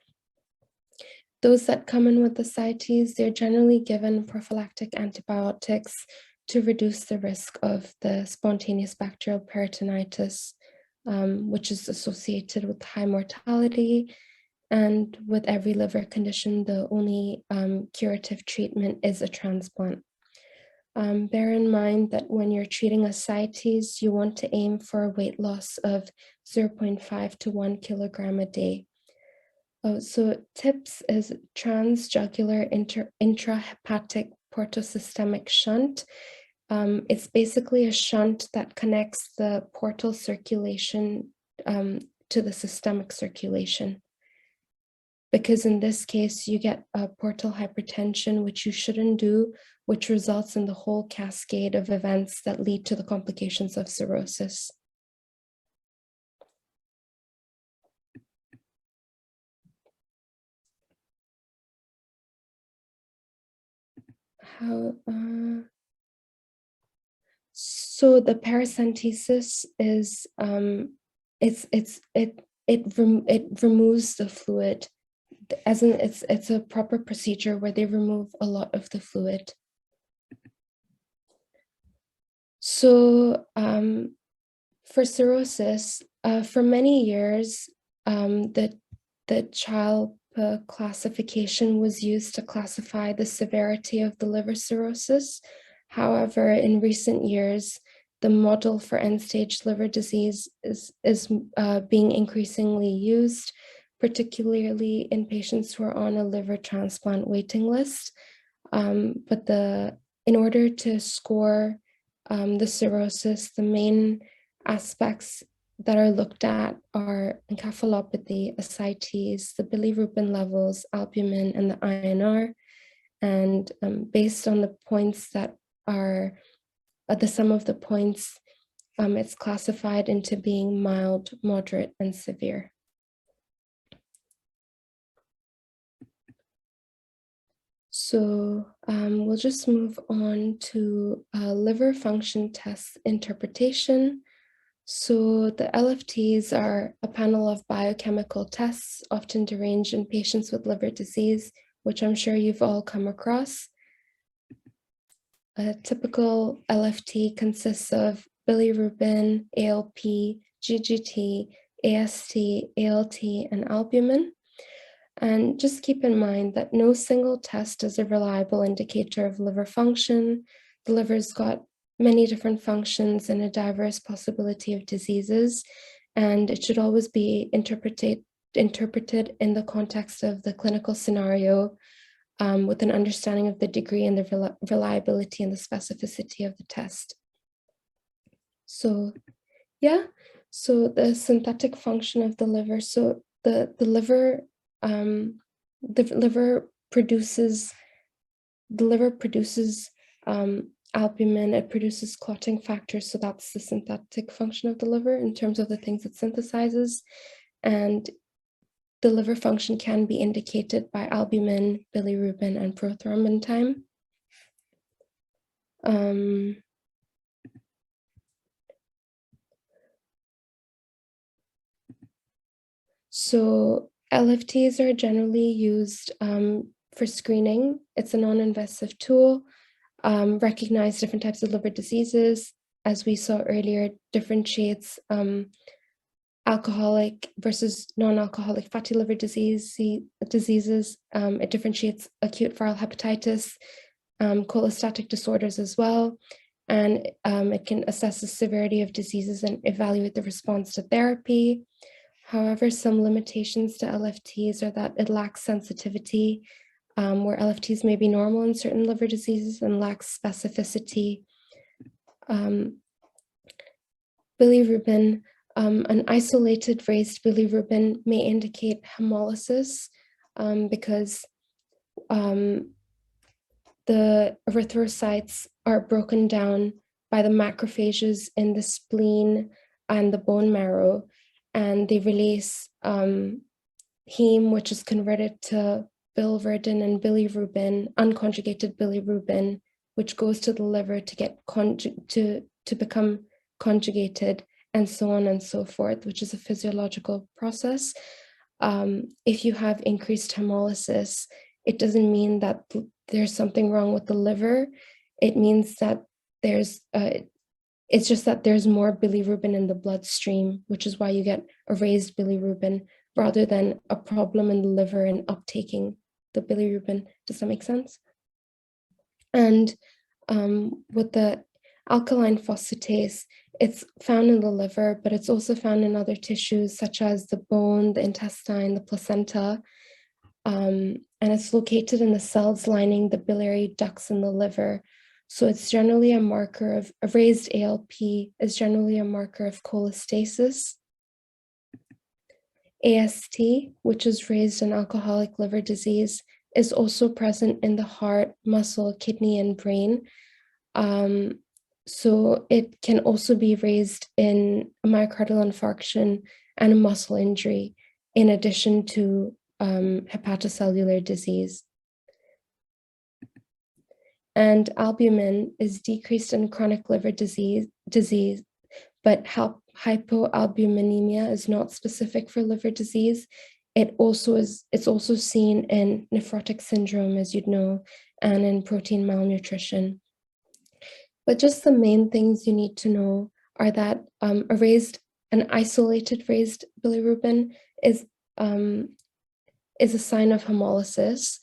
Those that come in with ascites, they're generally given prophylactic antibiotics to reduce the risk of the spontaneous bacterial peritonitis, which is associated with high mortality. And with every liver condition, the only curative treatment is a transplant. Bear in mind that when you're treating ascites, you want to aim for a weight loss of 0.5 to 1 kilogram a day. So tips is transjugular intrahepatic protosystemic shunt. It's basically a shunt that connects the portal circulation to the systemic circulation. Because in this case, you get a portal hypertension, which you shouldn't do, which results in the whole cascade of events that lead to the complications of cirrhosis. So the paracentesis is it removes the fluid, as in it's a proper procedure where they remove a lot of the fluid. So for cirrhosis, for many years, the child classification was used to classify the severity of the liver cirrhosis. However, in recent years, the model for end-stage liver disease is being increasingly used, particularly in patients who are on a liver transplant waiting list. But in order to score the cirrhosis, the main aspects that are looked at are encephalopathy, ascites, the bilirubin levels, albumin, and the INR. And based on the points that are the sum of the points, it's classified into being mild, moderate, and severe. So we'll just move on to liver function test interpretation. So the LFTs are a panel of biochemical tests, often deranged in patients with liver disease, which I'm sure you've all come across. A typical LFT consists of bilirubin, ALP, GGT, AST, ALT, and albumin. And just keep in mind that no single test is a reliable indicator of liver function. The liver's got many different functions and a diverse possibility of diseases, and it should always be interpreted in the context of the clinical scenario, with an understanding of the degree and the reliability and the specificity of the test. So yeah, so the synthetic function of the liver. So the liver produces albumin. It produces clotting factors. So that's the synthetic function of the liver in terms of the things it synthesizes. And the liver function can be indicated by albumin, bilirubin, and prothrombin time. So LFTs are generally used for screening. It's a non-invasive tool. Recognize different types of liver diseases. As we saw earlier, differentiates alcoholic versus non-alcoholic fatty liver diseases. It differentiates acute viral hepatitis, cholestatic disorders as well. And it can assess the severity of diseases and evaluate the response to therapy. However, some limitations to LFTs are that it lacks sensitivity, where LFTs may be normal in certain liver diseases and lacks specificity. Bilirubin, an isolated raised bilirubin may indicate hemolysis because the erythrocytes are broken down by the macrophages in the spleen and the bone marrow, and they release heme, which is converted to biliverdin and bilirubin, unconjugated bilirubin, which goes to the liver to get to become conjugated, and so on and so forth, which is a physiological process. If you have increased hemolysis, it doesn't mean that there's something wrong with the liver. It means that there's it's just that there's more bilirubin in the bloodstream, which is why you get a raised bilirubin rather than a problem in the liver and uptaking the bilirubin. Does that make sense? And with the alkaline phosphatase, it's found in the liver, but it's also found in other tissues such as the bone, the intestine, the placenta. And it's located in the cells lining the biliary ducts in the liver. So it's generally a marker of a raised ALP is generally a marker of cholestasis. AST, which is raised in alcoholic liver disease, is also present in the heart, muscle, kidney, and brain. So it can also be raised in a myocardial infarction and a muscle injury, in addition to hepatocellular disease. And albumin is decreased in chronic liver disease, but hypoalbuminemia is not specific for liver disease. It's also seen in nephrotic syndrome, as you'd know, and in protein malnutrition. But just the main things you need to know are that an isolated raised bilirubin is a sign of hemolysis.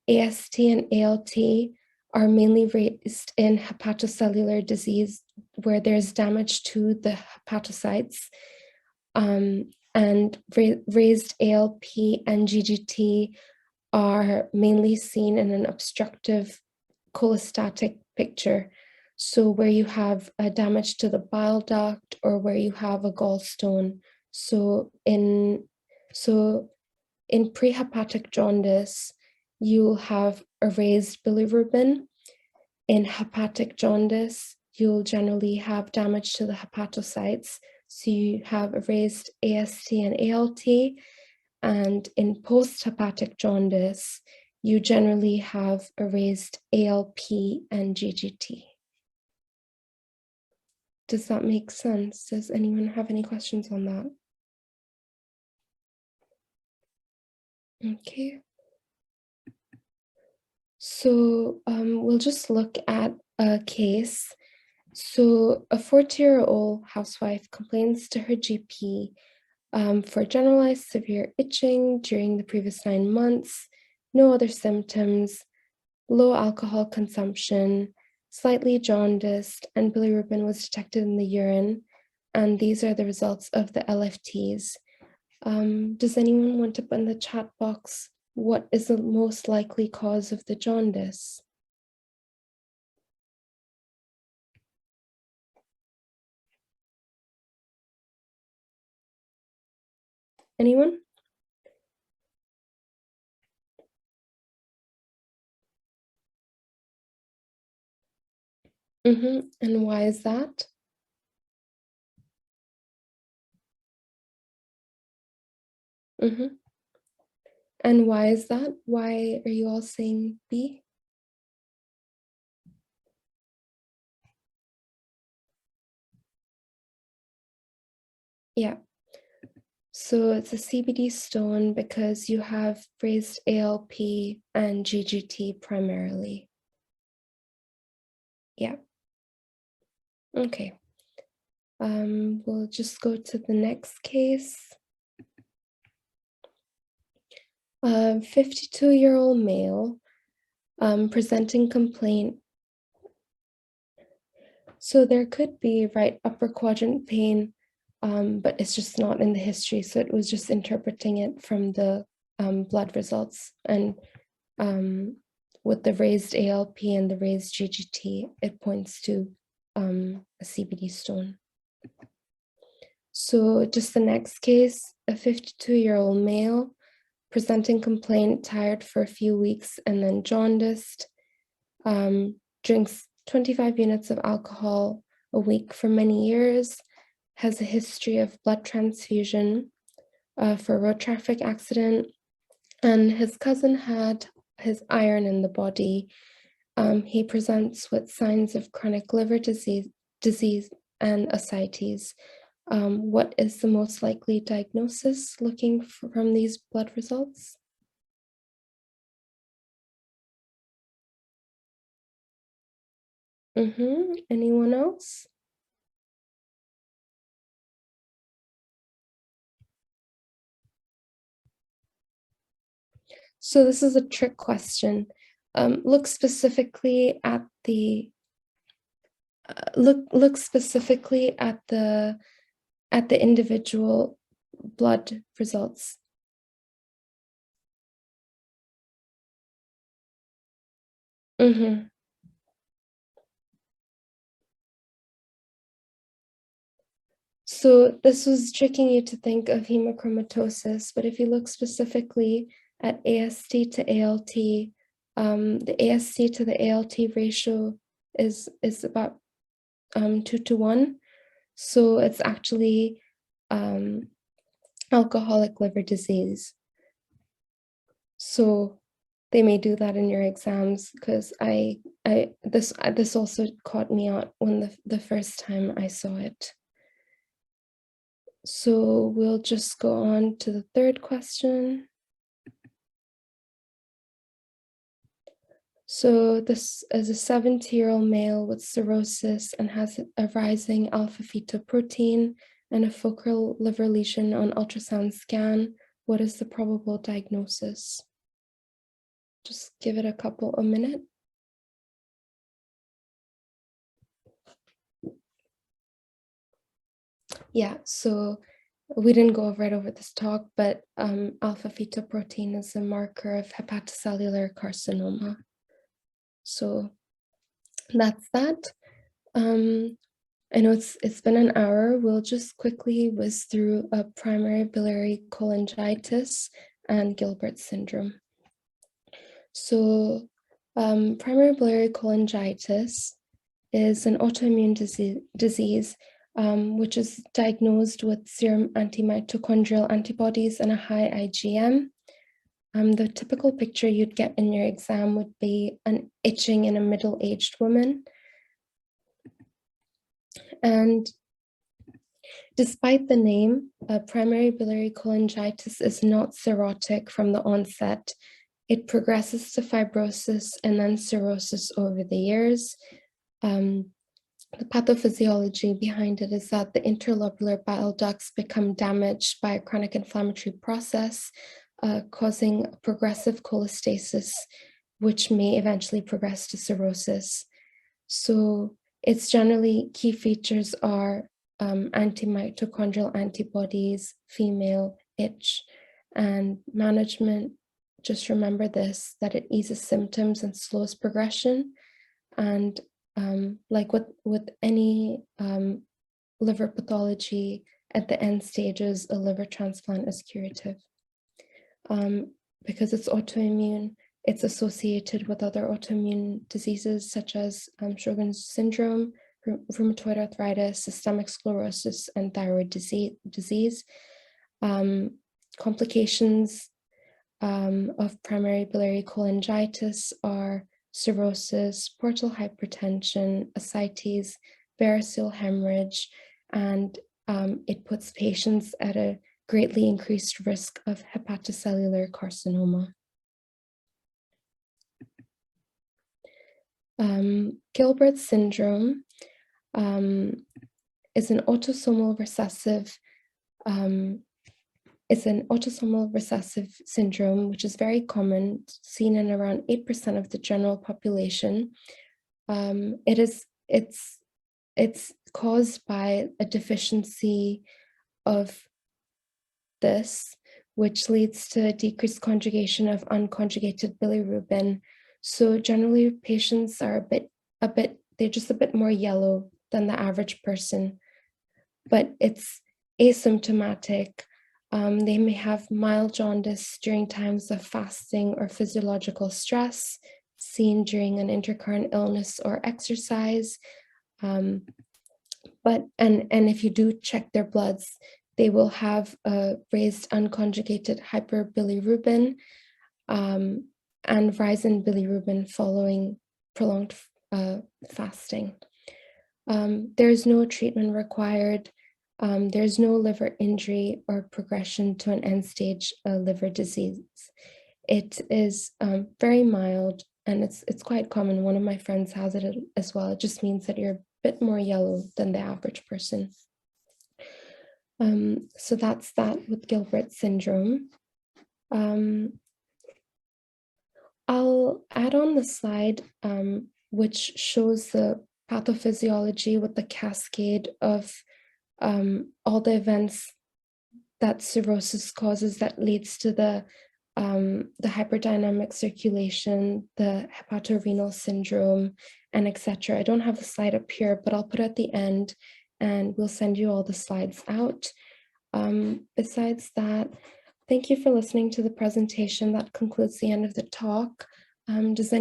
AST and ALT are mainly raised in hepatocellular disease where there's damage to the hepatocytes. And raised ALP and GGT are mainly seen in an obstructive cholestatic picture. So where you have a damage to the bile duct or where you have a gallstone. So in prehepatic jaundice, you'll have a raised bilirubin. In hepatic jaundice, you'll generally have damage to the hepatocytes. So you have a raised AST and ALT. And in post-hepatic jaundice, you generally have a raised ALP and GGT. Does that make sense? Does anyone have any questions on that? Okay. So we'll just look at a case. So a 40-year-old housewife complains to her GP for generalized severe itching during the previous 9 months, no other symptoms, low alcohol consumption, slightly jaundiced, and bilirubin was detected in the urine. And these are the results of the LFTs. Does anyone want to put in the chat box what is the most likely cause of the jaundice? Anyone? And why is that? And why is that? Why are you all saying B? Yeah. So it's a CBD stone because you have raised ALP and GGT primarily. Yeah. Okay. We'll just go to the next case. A 52-year-old male presenting complaint. So there could be right upper quadrant pain, but it's just not in the history. So it was just interpreting it from the blood results. And with the raised ALP and the raised GGT, it points to a CBD stone. So just the next case, a 52-year-old male presenting complaint, tired for a few weeks and then jaundiced, drinks 25 units of alcohol a week for many years, has a history of blood transfusion for a road traffic accident, and his cousin had his iron in the body. He presents with signs of chronic liver disease and ascites. What is the most likely diagnosis looking from these blood results? Anyone else? So this is a trick question. Look specifically at the individual blood results. So this was tricking you to think of hemochromatosis, but if you look specifically at AST to ALT, the AST to the ALT ratio is about 2:1. So it's actually alcoholic liver disease. So they may do that in your exams because this also caught me out when the first time I saw it. So we'll just go on to the third question. So this is a 70-year-old male with cirrhosis and has a rising alpha-fetoprotein and a focal liver lesion on ultrasound scan. What is the probable diagnosis? Just give it a couple of minutes. Yeah, so we didn't go right over this talk, but alpha-fetoprotein is a marker of hepatocellular carcinoma. So that's that. I know it's been an hour. We'll just quickly whiz through a primary biliary cholangitis and Gilbert syndrome. So primary biliary cholangitis is an autoimmune disease which is diagnosed with serum antimitochondrial antibodies and a high IgM. The typical picture you'd get in your exam would be an itching in a middle-aged woman. And despite the name, primary biliary cholangitis is not cirrhotic from the onset. It progresses to fibrosis and then cirrhosis over the years. The pathophysiology behind it is that the interlobular bile ducts become damaged by a chronic inflammatory process, causing progressive cholestasis, which may eventually progress to cirrhosis. So its generally key features are antimitochondrial antibodies, female, itch, and management. Just remember this, that it eases symptoms and slows progression. And like with any liver pathology, at the end stages, a liver transplant is curative. Because it's autoimmune, it's associated with other autoimmune diseases such as Sjogren's syndrome, rheumatoid arthritis, systemic sclerosis, and thyroid disease. Complications of primary biliary cholangitis are cirrhosis, portal hypertension, ascites, variceal hemorrhage, and it puts patients at a greatly increased risk of hepatocellular carcinoma. Gilbert syndrome is an autosomal recessive syndrome, which is very common, seen in around 8% of the general population. It's caused by a deficiency of this, which leads to decreased conjugation of unconjugated bilirubin. So generally, patients are they're just a bit more yellow than the average person, but it's asymptomatic. They may have mild jaundice during times of fasting or physiological stress, seen during an intercurrent illness or exercise. But if you do check their bloods, they will have a raised unconjugated hyperbilirubin and rise in bilirubin following prolonged fasting. There's no treatment required. There's no liver injury or progression to an end-stage liver disease. It is very mild, and it's quite common. One of my friends has it as well. It just means that you're a bit more yellow than the average person. So that's that with Gilbert syndrome. I'll add on the slide which shows the pathophysiology with the cascade of all the events that cirrhosis causes that leads to the hyperdynamic circulation, the hepatorenal syndrome, and etc. I don't have the slide up here, but I'll put it at the end, and we'll send you all the slides out. Besides that, thank you for listening to the presentation. That concludes the end of the talk. Does